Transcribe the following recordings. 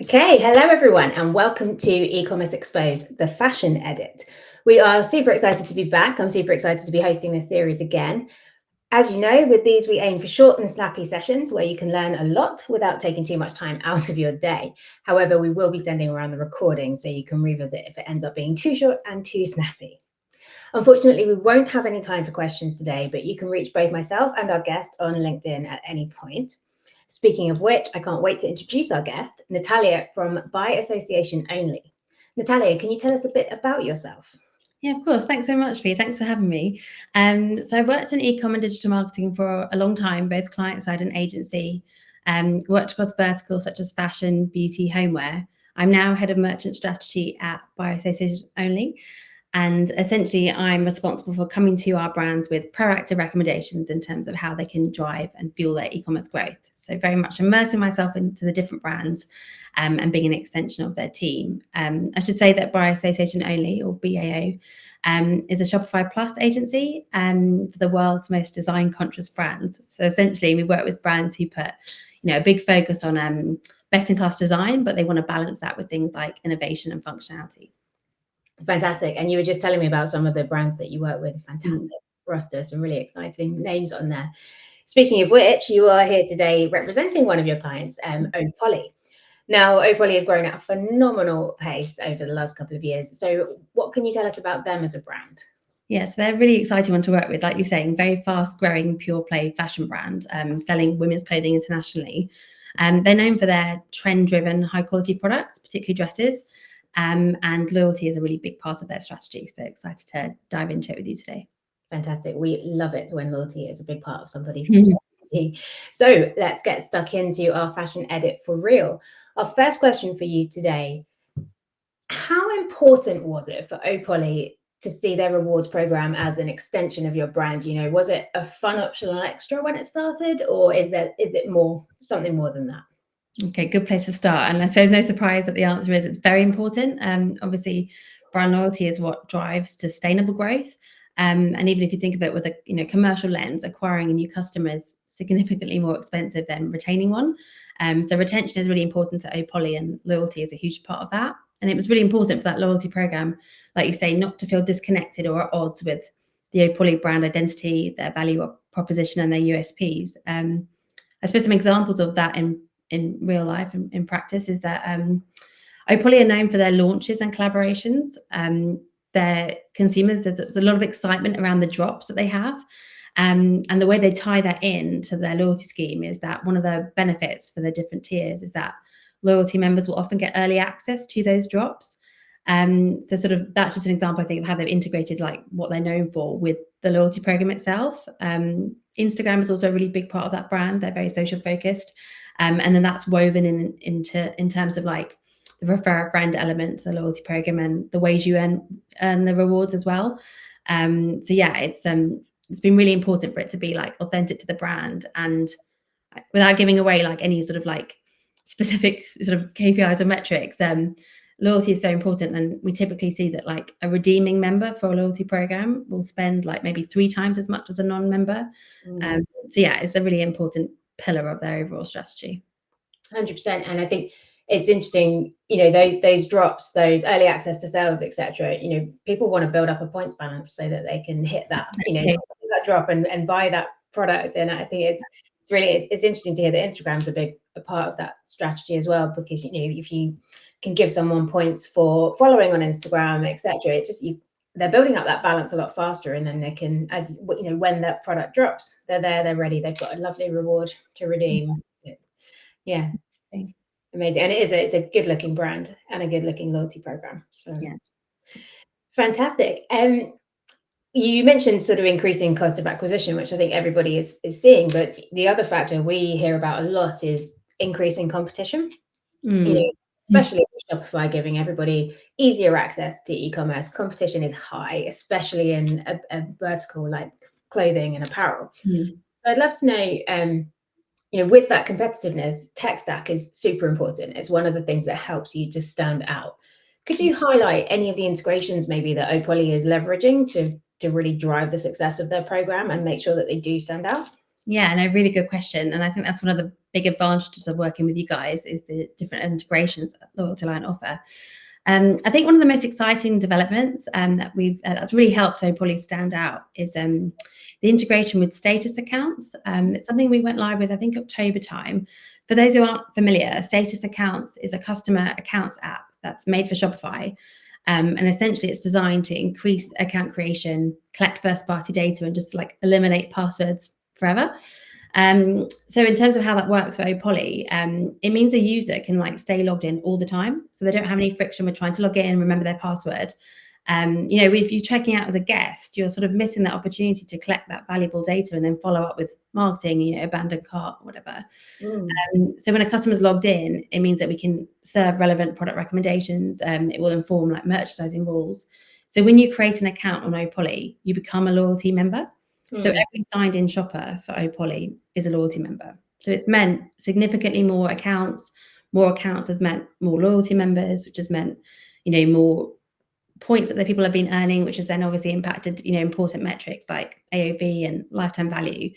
Okay, hello everyone, and welcome to E-commerce Exposed, the fashion edit. We are super excited to be back. I'm super excited to be hosting this series again. As you know, with these, we aim for short and snappy sessions where you can learn a lot without taking too much time out of your day. However, we will be sending around the recording so you can revisit if it ends up being too short and too snappy. Unfortunately, we won't have any time for questions today, but you can reach both myself and our guest on LinkedIn at any point. Speaking of which, I can't wait to introduce our guest, Natalia from By Association Only. Natalia, can you tell us a bit about yourself? Yeah, of course. Thanks so much, Fee. Thanks for having me. So I worked in e-com and digital marketing for a long time, both client side and agency. Worked across verticals such as fashion, beauty, homeware. I'm now head of merchant strategy at By Association Only. And essentially, I'm responsible for coming to our brands with proactive recommendations in terms of how they can drive and fuel their e-commerce growth. So very much immersing myself into the different brands and being an extension of their team. I should say that By Association Only, or BAO, is a Shopify Plus agency for the world's most design-conscious brands. So essentially, we work with brands who put, a big focus on best-in-class design, but they want to balance that with things like innovation and functionality. Fantastic. And you were just telling me about some of the brands that you work with. Fantastic roster, some really exciting names on there. Speaking of which, you are here today representing one of your clients, Opoly. Now, Opoly have grown at a phenomenal pace over the last couple of years. So what can you tell us about them as a brand? Yes, they're a really exciting one to work with. Like you're saying, very fast growing pure play fashion brand, selling women's clothing internationally. They're known for their trend driven, high quality products, particularly dresses. And loyalty is a really big part of their strategy. So excited to dive into it with you today. Fantastic. We love it when loyalty is a big part of somebody's strategy. So let's get stuck into our fashion edit for real. Our first question for you today: how important was it for Opoly to see their rewards program as an extension of your brand? Was it a fun optional extra when it started, or is it something more than that? Okay, good place to start. And I suppose no surprise that the answer is it's very important. Obviously, brand loyalty is what drives sustainable growth. And even if you think of it with a commercial lens, acquiring a new customer is significantly more expensive than retaining one. So retention is really important to Opoly, and loyalty is a huge part of that. And it was really important for that loyalty program, like you say, not to feel disconnected or at odds with the Opoly brand identity, their value proposition, and their USPs. I suppose some examples of that in real life, in practice, is that Opoly are known for their launches and collaborations. Their consumers, there's a lot of excitement around the drops that they have. And the way they tie that in to their loyalty scheme is that one of the benefits for the different tiers is that loyalty members will often get early access to those drops. So sort of that's just an example, I think, of how they've integrated like what they're known for with the loyalty program itself. Instagram is also a really big part of that brand. They're very social focused. And then that's woven in terms of like the refer a friend element to the loyalty program and the ways you earn the rewards as well. So yeah, it's been really important for it to be like authentic to the brand and without giving away like any sort of like specific sort of KPIs or metrics. Loyalty is so important, and we typically see that like a redeeming member for a loyalty program will spend like maybe 3 times as much as a non-member. So yeah, it's a really important pillar of their overall strategy. 100%. And I think it's interesting, those drops, those early access to sales, etc. People want to build up a points balance so that they can hit that, that drop and buy that product. And I think it's interesting to hear that Instagram's a part of that strategy as well, because if you can give someone points for following on Instagram, etc., it's just they're building up that balance a lot faster, and then they can, as when that product drops, they're there, they're ready, they've got a lovely reward to redeem. Yeah, amazing. And it's a good looking brand and a good looking loyalty program. So yeah, fantastic. You mentioned sort of increasing cost of acquisition, which I think everybody is seeing, but the other factor we hear about a lot is increasing competition. Especially with Shopify giving everybody easier access to e-commerce. Competition is high, especially in a vertical like clothing and apparel. So I'd love to know, with that competitiveness, tech stack is super important. It's one of the things that helps you to stand out. Could you highlight any of the integrations maybe that Opoly is leveraging to really drive the success of their program and make sure that they do stand out? Yeah, no, really good question. And I think that's one of the big advantages of working with you guys is the different integrations that LoyaltyLion offer. I think one of the most exciting developments that's really helped Opoly stand out is the integration with status accounts. It's something we went live with, I think, October time. For those who aren't familiar, Status Accounts is a customer accounts app that's made for Shopify. And essentially it's designed to increase account creation, collect first-party data, and just like eliminate passwords forever. So in terms of how that works for Opoly, it means a user can like stay logged in all the time. So they don't have any friction with trying to log in, remember their password. If you're checking out as a guest, you're sort of missing that opportunity to collect that valuable data and then follow up with marketing, abandoned cart, whatever. So when a customer's logged in, it means that we can serve relevant product recommendations. It will inform like merchandising rules. So when you create an account on Opoly, you become a loyalty member. So every signed in shopper for Opoly is a loyalty member. So it's meant significantly more accounts. More accounts has meant more loyalty members, which has meant, more points that the people have been earning, which has then obviously impacted, important metrics like AOV and lifetime value.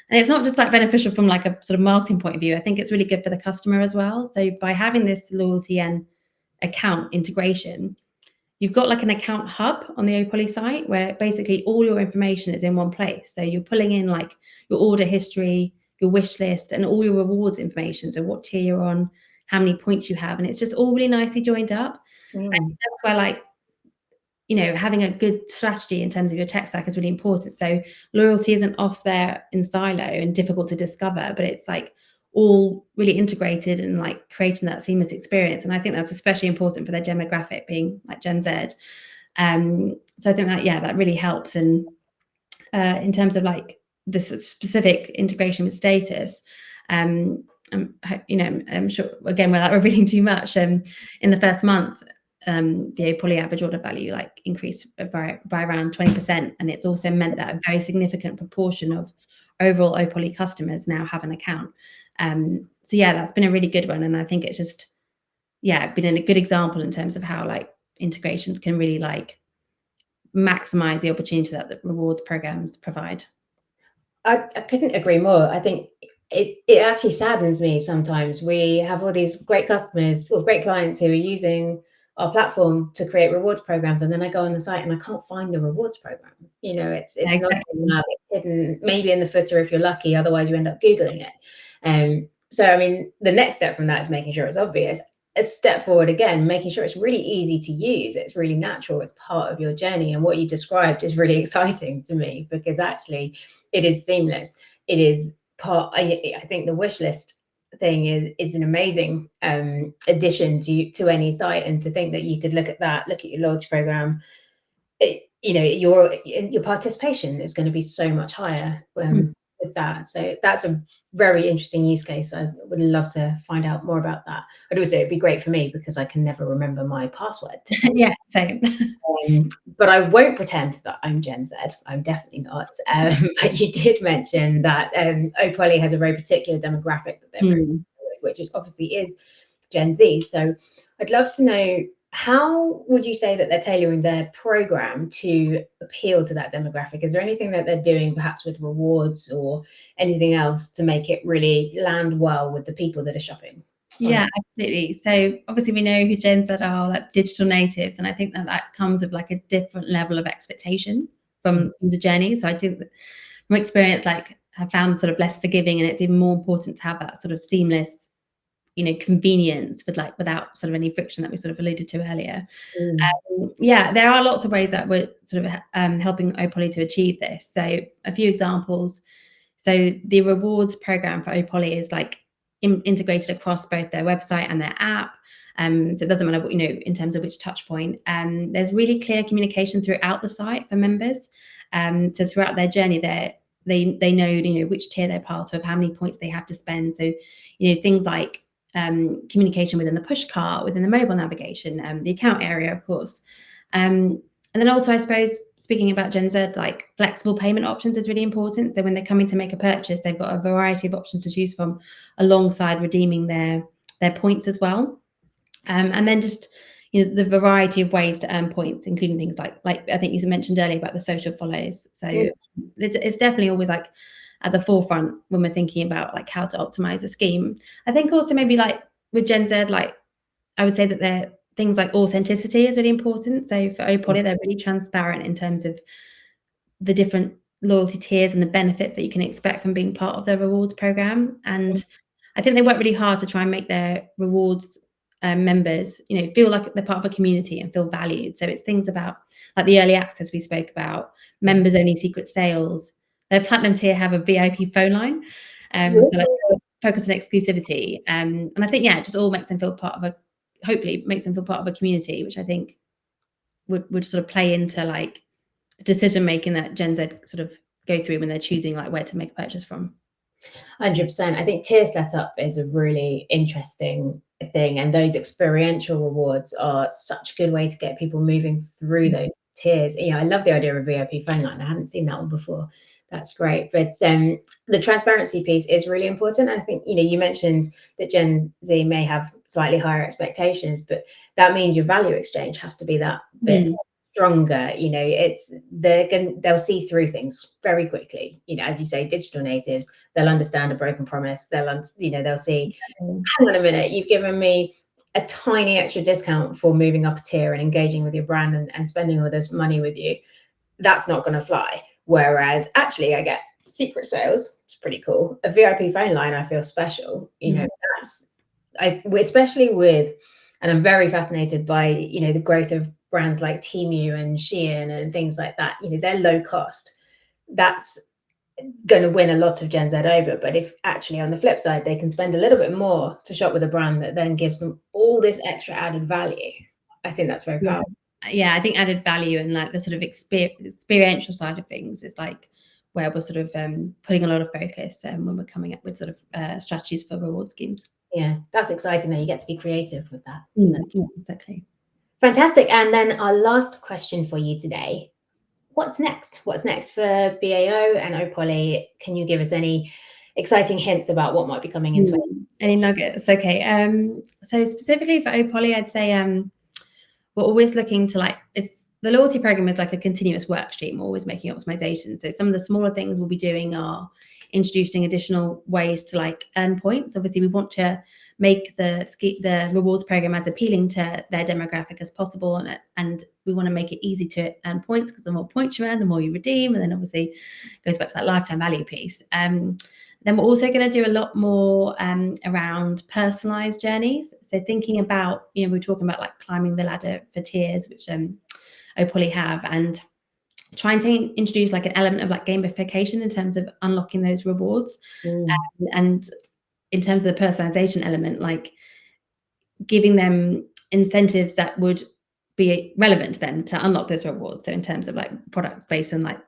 And it's not just like beneficial from like a sort of marketing point of view. I think it's really good for the customer as well. So by having this loyalty and account integration, you've got like an account hub on the Opoly site where basically all your information is in one place. So you're pulling in like your order history, your wish list, and all your rewards information. So what tier you're on, how many points you have, and it's just all really nicely joined up. And that's why like, having a good strategy in terms of your tech stack is really important. So loyalty isn't off there in silo and difficult to discover, but it's like all really integrated and like creating that seamless experience. And I think that's especially important for their demographic being like Gen Z. So I think that really helps. And in terms of like this specific integration with status, I'm sure again we're reading too much. In the first month, the Opoly average order value like increased by around 20%, and it's also meant that a very significant proportion of overall Opoly customers now have an account. So that's been a really good one, and I think it's just been a good example in terms of how like integrations can really like maximize the opportunity that the rewards programs provide. I couldn't agree more. I think it actually saddens me sometimes. We have all these great customers or great clients who are using our platform to create rewards programs, and then I go on the site and I can't find the rewards program. It's not it's hidden, maybe in the footer if you're lucky. Otherwise, you end up Googling it. So I mean, the next step from that is making sure it's obvious. A step forward again, making sure it's really easy to use. It's really natural. It's part of your journey. And what you described is really exciting to me because actually it is seamless. It is part, I think the wish list thing is an amazing addition to any site. And to think that you could look at your loyalty program, your participation is going to be so much higher with that. So that's a very interesting use case. I would love to find out more about that. But also it'd be great for me because I can never remember my password. Yeah, same. But I won't pretend that I'm Gen Z. I'm definitely not. But you did mention that Opoly has a very particular demographic that they're very with, which obviously is Gen Z. So I'd love to know, how would you say that they're tailoring their program to appeal to that demographic? Is there anything that they're doing perhaps with rewards or anything else to make it really land well with the people that are shopping? Yeah, absolutely. So obviously we know who Gen Z are, like digital natives, and I think that comes with like a different level of expectation from the journey. So I think that from experience, like I found sort of less forgiving, and it's even more important to have that sort of seamless, convenience without sort of any friction that we sort of alluded to earlier. There are lots of ways that we're sort of helping Opoly to achieve this. So a few examples. So the rewards program for Opoly is like integrated across both their website and their app. So it doesn't matter what, in terms of which touch point. There's really clear communication throughout the site for members. So throughout their journey, they know, which tier they're part of, how many points they have to spend. So, things like communication within the push cart, within the mobile navigation, the account area, of course. And then also, I suppose, speaking about Gen Z, like flexible payment options is really important. So when they're coming to make a purchase, they've got a variety of options to choose from alongside redeeming their points as well. And then just, the variety of ways to earn points, including things like I think you mentioned earlier about the social follows. So it's definitely always like at the forefront when we're thinking about like how to optimize a scheme. I think also maybe like with Gen Z, like I would say that they're things like authenticity is really important. So for Opoly, they're really transparent in terms of the different loyalty tiers and the benefits that you can expect from being part of their rewards program. And I think they work really hard to try and make their rewards members, feel like they're part of a community and feel valued. So it's things about like the early access we spoke about, members only secret sales. Their platinum tier have a VIP phone line, so like focus on exclusivity. And I think it just all makes them feel part of hopefully makes them feel part of a community, which I think would sort of play into like the decision making that Gen Z sort of go through when they're choosing like where to make a purchase from. 100%. I think tier setup is a really interesting thing, and those experiential rewards are such a good way to get people moving through those tiers. I love the idea of a VIP phone line. I hadn't seen that one before. That's great. But the transparency piece is really important. I think, you mentioned that Gen Z may have slightly higher expectations, but that means your value exchange has to be that bit stronger. They'll see through things very quickly. As you say, digital natives, they'll understand a broken promise. They'll see, hang on a minute, you've given me a tiny extra discount for moving up a tier and engaging with your brand and spending all this money with you. That's not going to fly. Whereas actually I get secret sales. It's pretty cool. A VIP phone line, I feel special. Especially with, and I'm very fascinated by, the growth of brands like Temu and Shein and things like that. They're low cost. That's going to win a lot of Gen Z over. But if actually on the flip side, they can spend a little bit more to shop with a brand that then gives them all this extra added value, I think that's very powerful. I think added value and like the sort of experiential side of things is like where we're sort of putting a lot of focus when we're coming up with sort of strategies for reward schemes. Yeah, that's exciting that you get to be creative with that. So. Exactly. Fantastic. And then our last question for you today. What's next? What's next for BAO and Opoly? Can you give us any exciting hints about what might be coming in 2020? Any nuggets? Okay. So specifically for Opoly, I'd say we're always looking to the loyalty program is like a continuous work stream, we're always making optimizations. So some of the smaller things we'll be doing are introducing additional ways to earn points. Obviously, we want to make the rewards program as appealing to their demographic as possible, and we want to make it easy to earn points, because the more points you earn, the more you redeem, and then obviously it goes back to that lifetime value piece. Then we're also going to do a lot more around personalized journeys. So thinking about, we're talking about climbing the ladder for tiers, which Opoly have, and trying to introduce an element of gamification in terms of unlocking those rewards. And in terms of the personalization element, giving them incentives that would be relevant to them to unlock those rewards. So in terms of products based on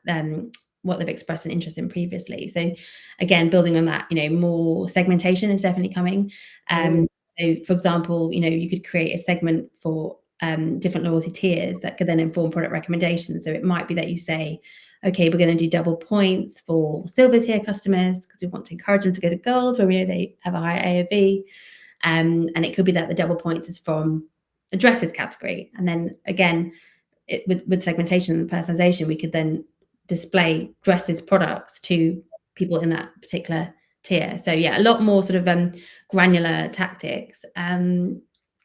what they've expressed an interest in previously. So again, building on that, more segmentation is definitely coming. So for example, you could create a segment for different loyalty tiers that could then inform product recommendations. So it might be that you say, okay, we're going to do double points for silver tier customers because we want to encourage them to go to gold where we know they have a higher AOV. And it could be that the double points is from a dresses category. And then again, with segmentation and personalization, we could then display dresses products to people in that particular tier. So yeah, a lot more sort of granular tactics. And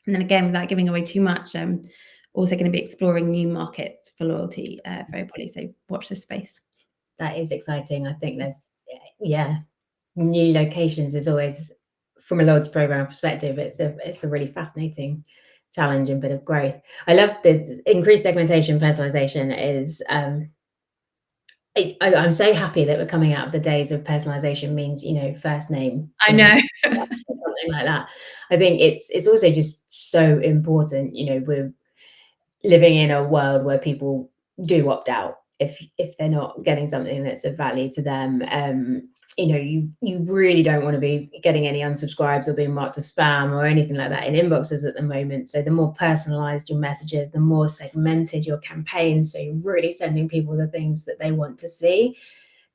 then again, without giving away too much, also going to be exploring new markets for loyalty for Opoly. So watch this space. That is exciting. I think there's, new locations is always, from a loyalty program perspective, it's a really fascinating challenge and bit of growth. I love the increased segmentation. Personalization is I'm so happy that we're coming out of the days of personalization means first name. I know. Something like that. I think it's also just so important. We're living in a world where people do opt out if they're not getting something that's of value to them. You really don't want to be getting any unsubscribes or being marked as spam or anything like that in inboxes at the moment. So the more personalized your messages, the more segmented your campaigns, so you're really sending people the things that they want to see.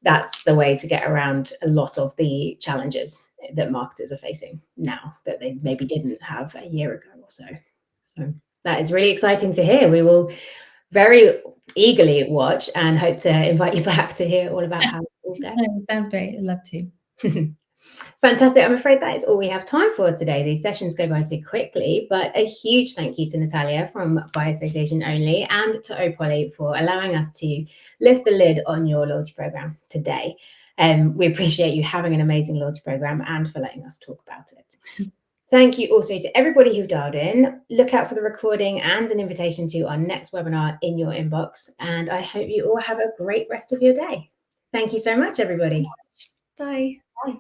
That's the way to get around a lot of the challenges that marketers are facing now that they maybe didn't have a year ago or so. So that is really exciting to hear. We will very eagerly watch and hope to invite you back to hear all about how it all Okay. No, sounds great. I'd love to. Fantastic. I'm afraid that is all we have time for today. These sessions go by so quickly, but a huge thank you to Natalia from By Association Only and to Opoly for allowing us to lift the lid on your loyalty program today. We appreciate you having an amazing loyalty program and for letting us talk about it. Thank you also to everybody who dialed in. Look out for the recording and an invitation to our next webinar in your inbox. And I hope you all have a great rest of your day. Thank you so much, everybody. Bye. Bye.